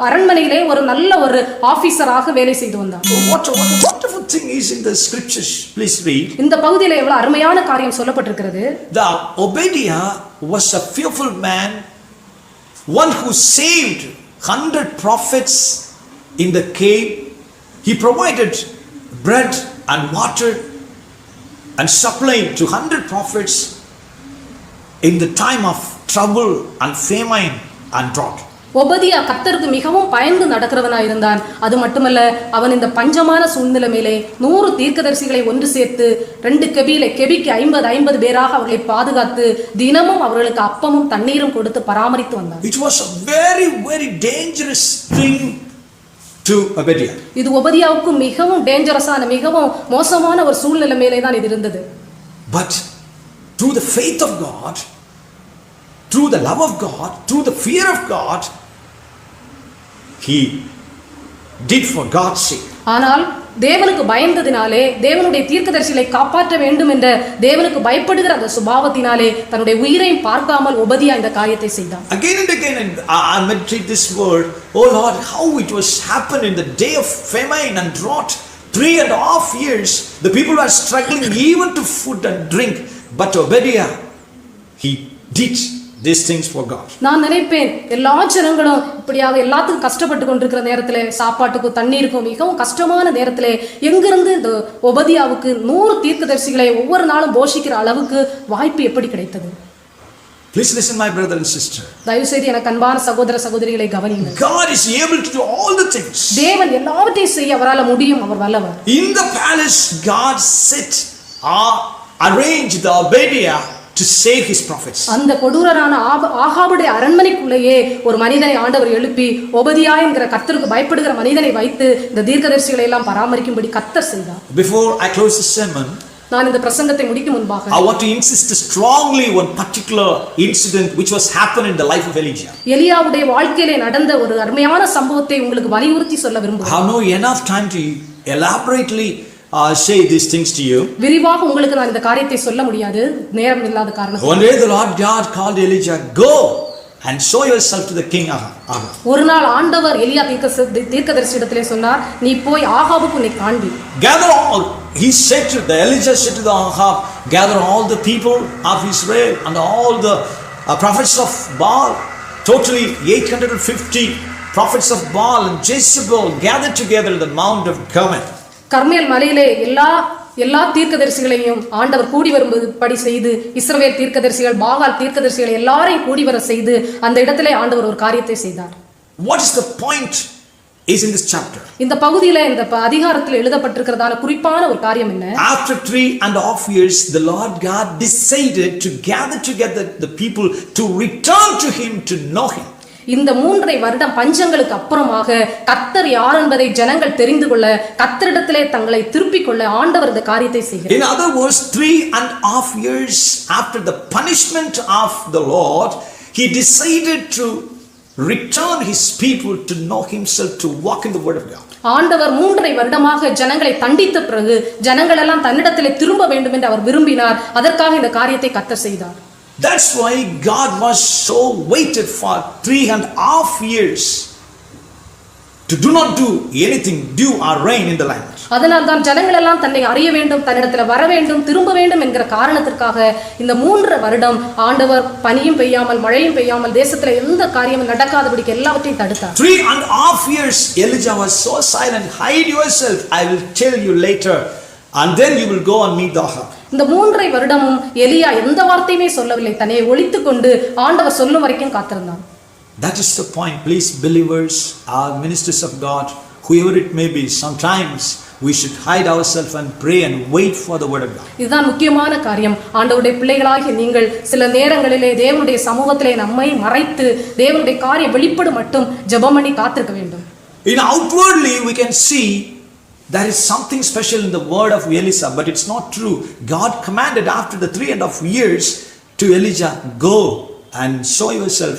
அரண்மனையிலே ஒரு நல்ல ஒரு ஆபீசராக வேலை செய்து வந்தார். What a wonderful thing is in the scriptures. Please read. இந்த பகுதியிலே எவ்வளவு அருமையான காரியம் சொல்லப்பட்டிருக்கிறது. The Obadiah was a fearful man, one who saved 100 prophets in the cave. He provided bread and water and supplied to 100 prophets in the time of trouble and famine and drought. ஒபதியா கர்த்தருக்கு மிகவும் பயந்து நடக்கிறவனாய் இருந்தான். அது மட்டுமல்ல, அவன் இந்த பஞ்சமான சூழ்நிலையிலே 100 தீர்க்கதரிசிகளை ஒன்று சேர்த்து 2 கெபிக்கு 50 பேராக அவர்களை பாதுகாத்து தினமும் அவர்களுக்கு அப்பமும் தண்ணீரும் கொடுத்து பராமரித்து வந்தான். It was a very, very dangerous thing to Obadiah. இது ஒபதியாவுக்கு மிகவும் டேஞ்சரஸான, மிகவும் மோசமான ஒரு சூழ்நிலையிலே தான் இது இருந்தது. But through the faith of God, through the love of God, through the fear of God, he did for God's sake. ஆனால் தேவனுக்கு பயந்ததினாலே, தேவனுடைய தீர்க்கதரிசிகளை காப்பாற்ற வேண்டும் என்ற தேவனுக்கு பயப்படுகிற அந்த சுபாவத்தினாலே தன்னுடைய உயிரையும் பார்க்காமல் ஒபதியா இந்த காரியத்தை செய்தான். Again and again, and I meditate this word, oh Lord, how it was happened in the day of famine and drought. 3.5 years, the people were struggling even to food and drink. But Obadiah, he did these things for God. நான் நினைப்பேன், எல்லா ஜனங்களும் இப்படியாக எல்லாத்துக்கும் கஷ்டப்பட்டு கொண்டிருக்கிற நேரத்திலே, சாப்பாட்டுக்கும் தண்ணீருக்கும் மிகவும் கஷ்டமான நேரத்திலே எங்கிருந்து இந்த ஒபதியாவுக்கு 100 தீர்க்கதரிசிகளை ஒவ்வொரு நாளும் போஷிக்கிற அளவுக்கு வாய்ப்பு எப்படி கிடைத்தது? Please listen, my brother and sister. தயவு செய்து எனக்கு அன்பான சகோதர சகோதரிகளை கவனியுங்கள். God is able to do all the things. தேவன் எல்லாவற்றையும் செய்ய அவரால் முடியும், அவர் வல்லவர். In the palace, God arranged the Obadiah to save his prophets. அந்த கொடூரரான ஆகாபுடைய அரண்மனைக்குள்ளேயே ஒரு மனிதனை ஆண்டவர் எழுப்பி ஒபதியா என்கிற கர்த்தருக்கு பயப்படுகிற மனிதனை வைத்து இந்த தீர்க்கதரிசிகளை எல்லாம் பராமரிக்கும்படி கர்த்தர் செய்தார். Before I close the sermon, நான் இந்த பிரசங்கத்தை முடிக்கும் முன்பாக I want to insist strongly on particular incident which was happened in the life of Elijah. எலியாவுடைய வாழ்க்கையிலே நடந்த ஒரு அருமையான சம்பவத்தை உங்களுக்கு வலியுறுத்தி சொல்ல I விரும்புகிறேன். have no enough time to elaborately say these things to you. விரிவாக உங்களுக்கு நான் இந்த காரியத்தை சொல்ல முடியாது, நேரம் இல்லாத காரணத்தால். One day the Lord God called Elijah, go and show yourself to the king Ahab. ஒரு நாள் ஆண்டவர் எலியா தீர்க்கதரிசியிடத்திலே சொன்னார், நீ போய் ஆகாபுக்கு உன்னை காண்பி. Gather all, Elijah said to the Ahab, gather all the people of Israel and all the prophets of Baal, totally 850 prophets of Baal and Jezebel gathered together in the Mount of Carmel. கர்மேல் மலையிலே எல்லா தீர்க்கதரிசிகளையும் ஆண்டவர் கூடி வரும்படி செய்து, இஸ்ரவேல் தீர்க்கதரிசிகள், பாகால் தீர்க்கதரிசிகள் எல்லாரையும் கூடி வர செய்து அந்த இடத்திலே ஆண்டவர் ஒரு காரியத்தை செய்தார். What is the point is in this chapter? இந்த பகுதியில இந்த அதிகாரத்தில் எழுதப்பட்டிருக்கிறதான குறிப்பான ஒரு காரியம் என்ன? After 3.5 years, the Lord God decided to gather together the people to return to Him, to know Him. இந்த 3.5 வருடம் பஞ்சங்களுக்கு அப்புறமாக கர்த்தர் யார் என்பதை ஜனங்கள் தெரிந்து கொள்ள, கர்த்தரிடத்திலே தங்களை திருப்பிக் கொள்ள ஆண்டவர் இந்த காரியத்தை செய்கிறார். In other words, 3.5 years after the punishment of the Lord, He decided to return His people to know Himself, to walk in the Word of God. ஆண்டவர் 3.5 வருடமாக ஜனங்களை தண்டித்த பிறகு ஜனங்கள் எல்லாம் தன்னிடத்திலே திரும்ப வேண்டும் என்று அவர் விரும்பினார். அதற்காக இந்த காரியத்தை கர்த்தர் செய்தார். That's why God was so waited for 3.5 years to do not do anything, dew or rain in the land. அதனால் தான் ஜனங்கள் எல்லாம் தன்னை அறிய வேண்டும், தன்னிடத்தில் வர வேண்டும், திரும்ப வேண்டும் என்கிற காரணத்திற்காக இந்த 3 வருடம் ஆண்டவர் பனியும் பெய்யாமல் மழையும் பெய்யாமல் தேசத்துல எந்த காரியமும் நடக்காதபடிக்கு எல்லாவற்றையும் தடுத்தார். 3.5 years Elijah was so silent. Hide yourself, I will tell you later, and then you will go and meet Ahab. இந்த 3.5 வருடமும் எலியா எந்த வார்த்தையுமே சொல்லவில்லை, தன்னை ஒளித்துக் கொண்டு ஆண்டவர் சொல்லும் வரைக்கும் காத்திருந்தான். That is the point. Please, believers, our ministers of God, whoever it may be, sometimes we should hide ourselves and pray and wait for the word of God. இதுதான் முக்கியமான காரியம். ஆண்டவருடைய பிள்ளைகளாகிய நீங்கள் சில நேரங்களிலே தேவனுடைய சமூகத்திலே நம்மை மறைத்து தேவனுடைய காரியம் வெளிப்படும் மட்டும் ஜெபம் பண்ணி காத்திருக்க வேண்டும். In outwardly we can see there is something special in the word of Elisha, but it's not true. God commanded after the 3.5 years to Elijah, go and show yourself,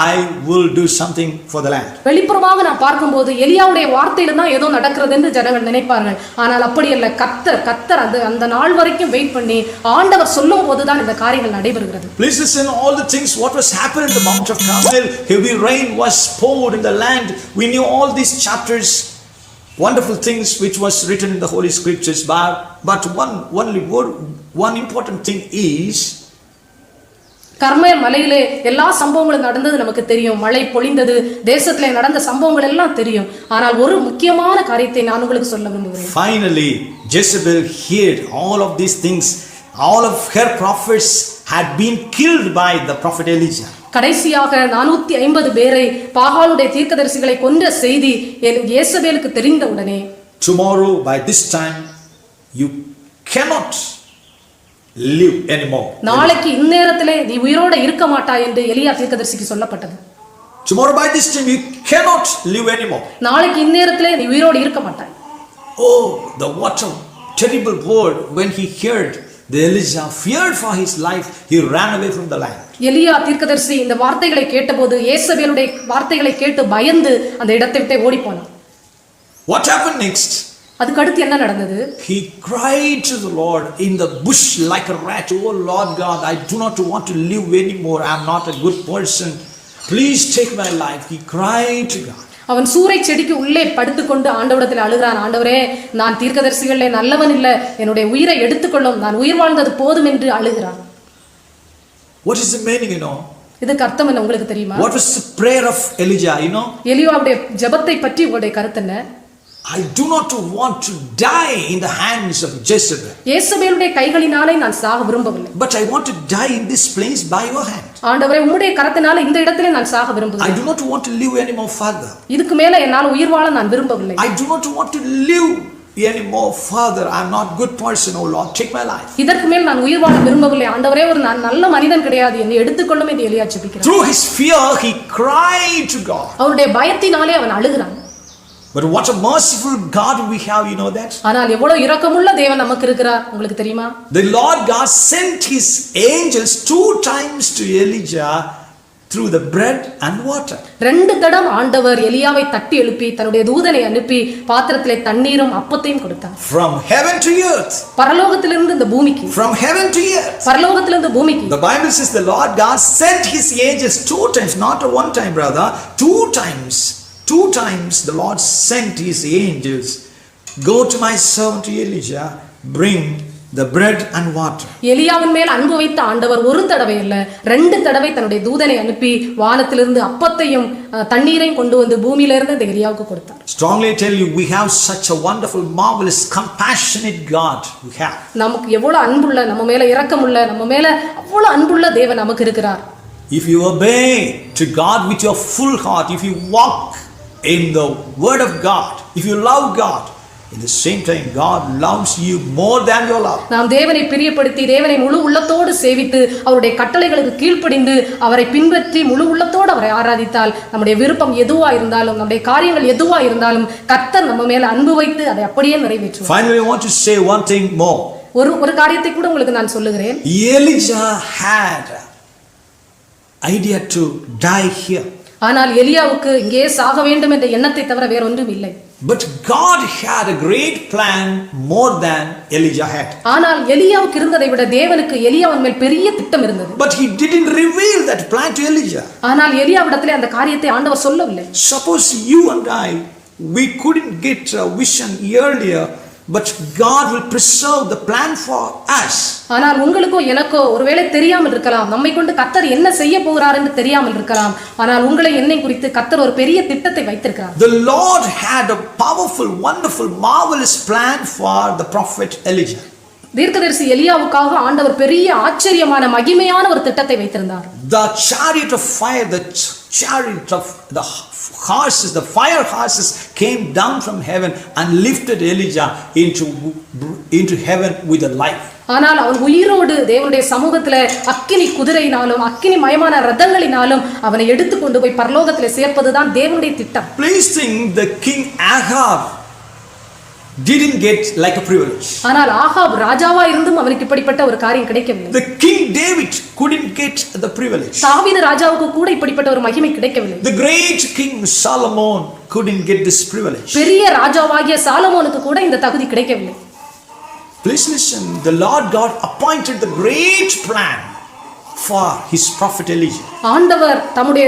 I will do something for the land. வெளிப்புறமாக நான் பார்க்கும்போது எலியாவுடைய வார்த்தையில தான் ஏதோ நடக்கிறது என்று ஜனங்கள் நினைப்பார்கள். ஆனால் அப்படி அல்ல. கர்த்தர் அந்த நாள் வரைக்கும் வெயிட் பண்ணி ஆண்டவர் சொல்லும் போதுதான் இந்த காரியங்கள் நடைபெறுகிறது. Please listen, all the things what was happening in the Mount of Carmel, heavy rain was poured in the land. We knew all these chapters, wonderful things which was written in the Holy Scriptures, but one important thing is, கர்மேல் மலையிலே எல்லா சம்பவங்களும் நடந்தது நமக்கு தெரியும். மழை பொழிந்தது, தேசத்திலே நடந்த சம்பவங்கள் எல்லாம் தெரியும். ஆனால் ஒரு முக்கியமான காரியத்தை நான் உங்களுக்கு சொல்ல விரும்புகிறேன். Finally, Jezebel heard all of these things. All of her prophets had been killed by the prophet Elijah. கடைசியாக 450 பேரை பாகாலுடைய தீர்க்கதரிசிகளை கொன்ற செய்தி யேசபேலுக்கு தெரிந்தவுடனே, tomorrow by this time you cannot live anymore. நாளைக்கு இந்நேரத்திலே நீ உயிரோட இருக்க மாட்டாய் என்று எலியா தீர்க்கதரிசிக்கு சொல்லப்பட்டது. Tomorrow by this time you cannot live anymore. நாளைக்கு இந்நேரத்திலே நீ உயிரோட இருக்க மாட்டாய். Oh, what a terrible word. When he heard, the Elijah feared for his life, he ran away from the land. எலியா தீர்க்கதரிசி இந்த வார்த்தைகளை கேட்டபோது யேசபேலுடைய வார்த்தைகளை கேட்டு பயந்து அந்த இடத்தை விட்டு ஓடி போனான். What happened next? அதுக்கு அடுத்து என்ன நடந்தது? He cried to the Lord in the bush like a rat. Oh Lord God, I do not want to live anymore. I am not a good person. Please take my life. He cried to God. அவன் சூரை செடிக்கு உள்ளே படுத்துக்கொண்டு ஆண்டவரிடத்தில் அழுகிறான். ஆண்டவரே, நான் தீர்க்கதரிசிகளே நல்லவன் இல்லை, என்னுடைய உயிரை எடுத்துக்கொள்ளும், நான் உயிர் வாழ்ந்தது போதும் என்று அழுகிறான். What is the meaning, you know? இதுக்கு அர்த்தம் என்ன உங்களுக்கு தெரியுமா? What was the prayer of Elijah, you know? எலியாவுடைய ஜெபத்தை பற்றி உங்களுடைய கருத்து என்ன? I do not want to die in the hands of Jezebel. யேசபேலுடைய கைகளினாலே நான் சாக விரும்பவில்லை. But I want to die in this place by your hand. ஆண்டவரே, உம்முடைய கரத்தினாலே இந்த இடத்திலே நான் சாக விரும்புகிறேன். I do not want to live anymore further. இதுக்கு மேல என்னால் உயிர் வாழ நான் விரும்பவில்லை. I do not want to live anymore further. I am not good person. Oh Lord, take my life. இதற்கு மேல் நான் உயிர் வாழ விரும்பவில்லை. ஆண்டவரே, ஒரு நான் நல்ல மனிதன் கிடையாது, என்னை எடுத்துக்கொள்ளும் என்று எலியா ஜெபிக்கிறான். Through his fear he cried to God. அவருடைய பயத்தினாலே அவன் அழுகிறான். But what a merciful God we have, you know that? ஆனால் எவ்வளவு இரக்கமுள்ள தேவன் நமக்கு இருக்கிறார் உங்களுக்கு தெரியுமா? The Lord God sent his angels 2 times to Elijah through the bread and water. 2 தடவை ஆண்டவர் எலியாவை தட்டி எழுப்பி தன்னுடைய தூதனை அனுப்பி பாத்திரத்திலே தண்ணீரும் அப்பத்தையும் கொடுத்தார். From heaven to earth. பரலோகத்திலிருந்து இந்த பூமிக்கு. From heaven to earth. பரலோகத்திலிருந்து பூமிக்கு. The Bible says the Lord God sent his angels 2 times, not a one time, brother. 2 times. 2 times the Lord sent his angels. Go to my servant Elijah, bring the bread and water. எலியாவின் மேல் அன்பு வைத்த ஆண்டவர் ஒரு தடவை இல்ல 2 தடவை தன்னுடைய தூதனை அனுப்பி வானத்திலிருந்து அப்பத்தையும் தண்ணீரையும் கொண்டு வந்து பூமியிலிருந்து இந்த எலியாவுக்கு கொடுத்தார். Strongly tell you, we have such a wonderful, marvelous, compassionate God. We have. நமக்கு எவ்வளவு அன்புள்ள, நம்ம மேல இரக்கமுள்ள, நம்ம மேல அவ்வளவு அன்புள்ள தேவன் நமக்கு இருக்கிறார். If you obey to God with your full heart, if you walk in the word of God, if you love God, in the same time God loves you more than your love. நாம் தேவனை பிரியப்படுத்தி தேவனை முழு உள்ளத்தோடு சேவித்து அவருடைய கட்டளைகளுக்கு கீழ்ப்படிந்து அவரை பின்பற்றி முழு உள்ளத்தோடு அவரை ஆராதித்தால் நம்முடைய விருப்பம் எதுவா இருந்தாலும் நம்முடைய காரியங்கள் எதுவா இருந்தாலும் கர்த்தர் நம்ம மேல அன்பு வைத்து அதை அப்படியே நிறைவேற்றுவார். Finally, I want to say one thing more. ஒரு காரியத்தை கூட உங்களுக்கு நான் சொல்லுகிறேன். Elijah had idea to die here. ஆனால் எலியாவுக்கு இங்கே சாக வேண்டும் என்ற எண்ணத்தை தவிர வேற ஒன்றும் இல்லை. But God had a great plan more than Elijah had. ஆனால் எலியாவுக்கு இருந்ததை விட தேவனுக்கு எலியாவின் மேல் பெரிய திட்டம் இருந்தது. But he didn't reveal that plan to Elijah. ஆனால் எலியாவிடத்திலே அந்த காரியத்தை ஆண்டவர் சொல்லவில்லை. Suppose you and I, we couldn't get a vision earlier, but God will preserve the plan for us. ஆனால் உங்களுக்கோ எனக்கோ ஒருவேளை தெரியாமல் இருக்கலாம், நம்மை கொண்டு கர்த்தர் என்ன செய்ய போகிறார் என்று தெரியாமல் இருக்கலாம். ஆனால் உங்களை என்னை குறித்து கர்த்தர் ஒரு பெரிய திட்டத்தை வைத்திருக்கிறார். The Lord had a powerful, wonderful, marvelous plan for the prophet Elijah. தீர்க்கதரிசி எலியாவுக்காக ஆண்டவர் பெரிய ஆச்சரியமான மகிமையான ஒரு திட்டத்தை வைத்திருந்தார். The chariot of fire, the chariot of the horses, the fire horses came down from heaven and lifted Elijah into heaven with a life. ஆனால் அவன் உயிரோடு தேவனுடைய சமூகத்திலே அக்கினி குதிரையினாலும் அக்கினி மயமான ரதங்களினாலும் அவனை எடுத்து கொண்டு போய் பரலோகத்திலே சேர்ப்பதுதான் தேவனுடைய திட்டம். Please think the king Ahab didn't get like a privilege. ஆனால் ஆகாப் ராஜாவா இருந்தும் அவனுக்கு இப்படிப்பட்ட ஒரு காரியம் கிடைக்கவில்லை. The king David couldn't get the privilege. தாவீது ராஜாவுக்கு கூட இப்படிப்பட்ட ஒரு மகிமை கிடைக்கவில்லை. The great king Solomon couldn't get this privilege. பெரிய ராஜாவாகிய சாலமோனுக்கு கூட இந்த தகுதி கிடைக்கவில்லை. Please listen, the Lord God appointed the great plan for his prophet Elijah. ஆண்டவர் தம்முடைய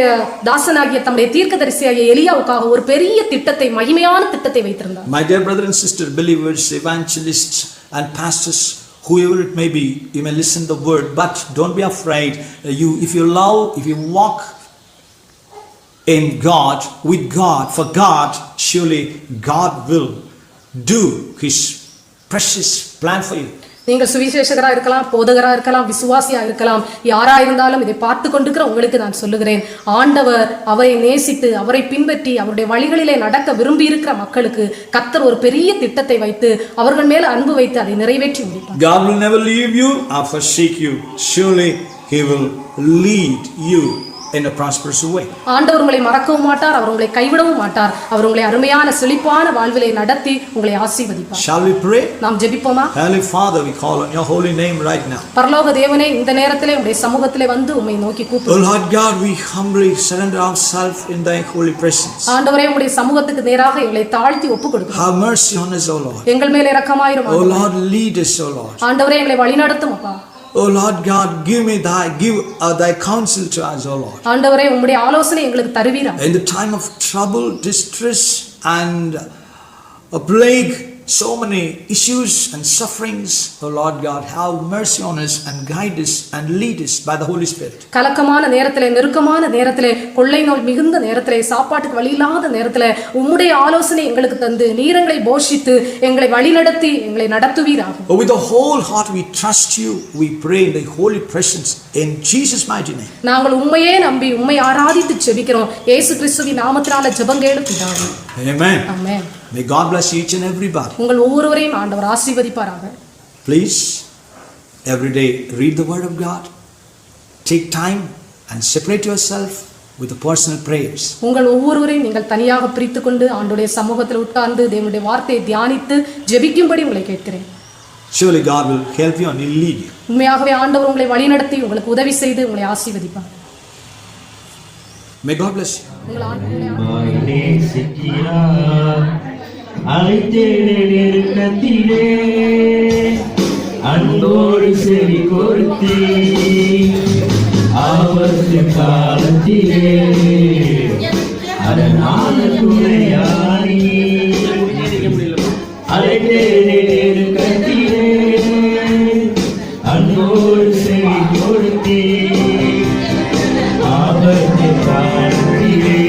தாசனாகிய தம்முடைய தீர்க்கதரிசியாகிய எலியாவுக்காக ஒரு பெரிய திட்டத்தை, மகிமையான திட்டத்தை வைத்திருந்தார். My dear brother and sister, believers, evangelists and pastors, whoever it may be, you may listen the word, but don't be afraid. If you love, if you walk in God, with God, for God, surely God will do his precious plan for you. நீங்கள் சுவிசேஷகரா இருக்கலாம், போதகரா இருக்கலாம், விசுவாசியா இருக்கலாம், யாரா இருந்தாலும் இதை பார்த்து கொண்டிருக்கிற உங்களுக்கு நான் சொல்லுகிறேன், ஆண்டவர் அவரை நேசித்து அவரை பின்பற்றி அவருடைய வழிகளிலே நடக்க விரும்பி இருக்கிற மக்களுக்கு கர்த்தர் ஒரு பெரிய திட்டத்தை வைத்து அவர்கள் மேல அன்பு வைத்து அதை நிறைவேற்றி முடிப்பார். God will never leave you or forsake you. Surely he will lead you in a prosperous way. ஆண்டவர் உங்களை மறக்கவும் மாட்டார், அவர் உங்களை கைவிடவும் மாட்டார். அவர் உங்களை அருமையான செழிப்பான வாழ்விலே நடத்தி உங்களை ஆசீர்வதிப்பார். Shall we pray? நாம் ஜெபிப்போமா? Heavenly Father, we call on your holy name right now. பரலோக தேவனே, இந்த நேரத்திலே உம்முடைய சமூகத்திலே வந்து உம்மை நோக்கி Oh கூப்பிடுகிறோம். Lord God, we humbly surrender ourselves in thy holy presence. ஆண்டவரே, உம்முடைய சமூகத்துக்கு நேராக எங்களை தாழ்த்தி ஒப்புக்கொடுக்கிறோம். Have mercy on us, O Lord. எங்கள் மேல் இரக்கமாயிரும் Oh ஆண்டவரே. Lord, lead us, O Lord. ஆண்டவரே, எங்களை வழிநடத்தும் அப்பா. Oh Lord God, give thy counsel to us, O Lord. ஆண்டவரே, உம்முடைய ஆலோசனை எங்களுக்கு தருவீரா. In the time of trouble, distress and a plague, so many issues and sufferings, O Lord God, have mercy on us and guide us and lead us by the Holy Spirit. கலக்கமான நேரத்திலே, நெருக்கமான நேரத்திலே, கொள்ளை நோய் மிகுந்த நேரத்திலே, சாப்பாட்டுக்கு வழி இல்லாத நேரத்திலே உம்முடைய ஆலோசனை எங்களுக்கு தந்து நீர் எங்களை போஷித்து எங்களை வழிநடத்தி எங்களை நடத்துவீராக. Oh, with the whole heart we trust you, we pray in the holy presence in Jesus' mighty name. நாங்கள் உம்மையே நம்பி உம்மை ஆராதித்து ஜெபிக்கிறோம். இயேசு கிறிஸ்துவின் நாமத்தினால ஜெபம் கேளும் பிதாவே. Amen. Amen. May God bless each and everybody. உங்கள் ஒவ்வொருவரையும் ஆண்டவர் ஆசீர்வதிப்பாராக. Please, every day read the word of God. Take time and separate yourself with the personal prayers. உங்கள் ஒவ்வொருவரையும் நீங்கள் தனியாக பிரித்துக்கொண்டு ஆண்டவருடைய சமூகத்தில் உட்கார்ந்து தேவனுடைய வார்த்தையை தியானித்து ஜெபிக்கும்படி உங்களை கேட்கிறேன். Surely God will help you and He'll lead you. உண்மையாகவே ஆண்டவர் உங்களை வழிநடத்தி உங்களுக்கு உதவி செய்து உங்களை ஆசீர்வதிப்பார். May God bless you. உங்கள் ஆண்டவருடைய அழைத்தேனே அன்போடு செவி கொடுத்தே ஆபத்து காலத்திலே அதனால துணையானி அழைத்தேனே நெருக்கத்திலே அன்போடு செவி கொடுத்தே ஆபத்து காலத்திலே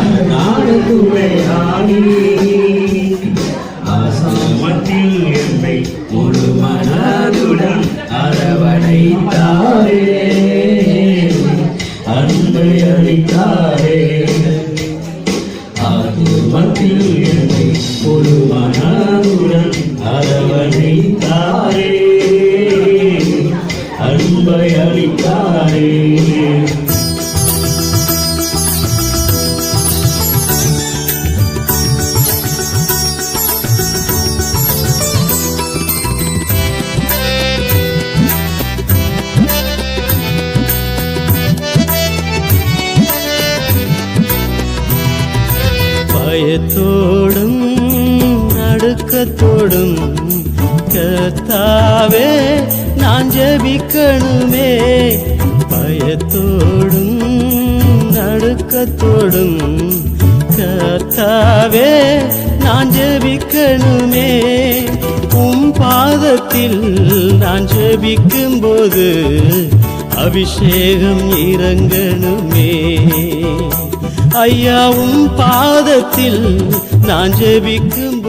அதனால துணையானி ஆசிரமத்தில் என்னை முழு மனதுடன் அரவணைத்தாரே அன்பை அளித்தாரே ஆசிரமத்தில் என்னை முழு மனதுடன் அரவணைத்தாரே அன்பை அளித்தாரே. பயத்தோடும் நடுக்கத்தோடும் கர்த்தாவே நான் ஜெபிக்கணுமே. பயத்தோடும் நடுக்கத்தோடும் கர்த்தாவே நான் ஜெபிக்கணுமே. பாதத்தில் நான் ஜெபிக்கும்போது அபிஷேகம் இறங்கணுமே. ஐயா பாதத்தில் நான் ஜெபிக்கும்